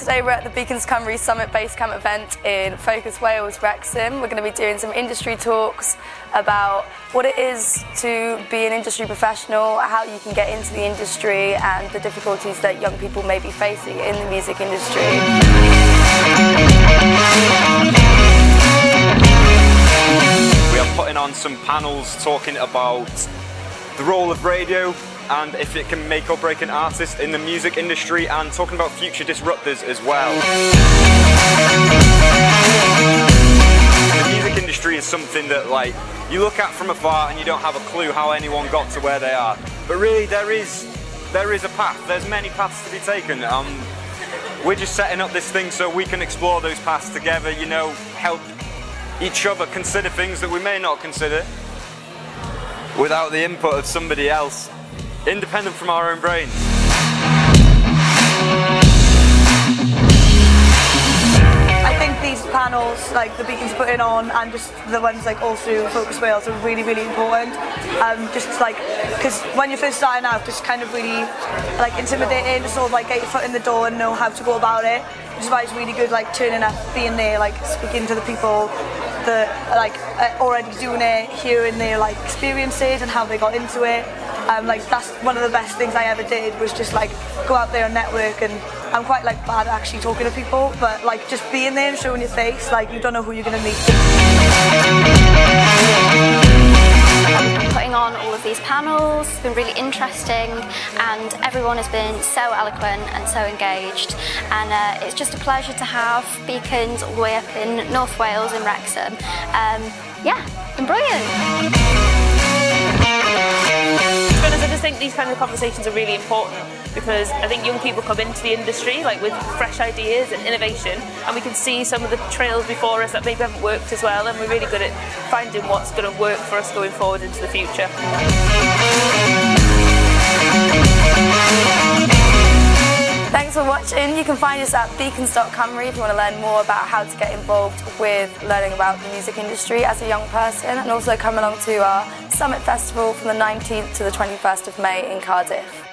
today we're at the Beacons Cymru Summit Basecamp event in Focus Wales, Wrexham. We're going to be doing some industry talks about what it is to be an industry professional, how you can get into the industry and the difficulties that young people may be facing in the music industry. We are putting on some panels talking about the role of radio and if it can make or break an artist in the music industry, and talking about future disruptors as well. The music industry is something that you look at from afar and you don't have a clue how anyone got to where they are. But really there is a path, there's many paths to be taken. We're just setting up this thing so we can explore those paths together, you know, help each other consider things that we may not consider without the input of somebody else, independent from our own brains. I think these panels, like the Beacons putting on, and just the ones all through Focus Wales, are really, really important. Because when you're first starting out, it's kind of really intimidating to sort of get your foot in the door and know how to go about it. Which is why it's really good turning up, being there, speaking to the people that are already doing it, hearing their experiences and how they got into it. That's one of the best things I ever did, was just go out there and network. And I'm quite bad at actually talking to people, but just being there and showing your face, you don't know who you're going to meet. Putting on all of these panels has been really interesting, and everyone has been so eloquent and so engaged, and it's just a pleasure to have Beacons all the way up in North Wales in Wrexham. Yeah, it's been brilliant. I just think these kind of conversations are really important, because I think young people come into the industry with fresh ideas and innovation, and we can see some of the trails before us that maybe haven't worked as well, and we're really good at finding what's going to work for us going forward into the future. Thanks for watching. You can find us at beacons.cymru if you want to learn more about how to get involved with learning about the music industry as a young person, and also come along to our Summit Festival from the 19th to the 21st of May in Cardiff.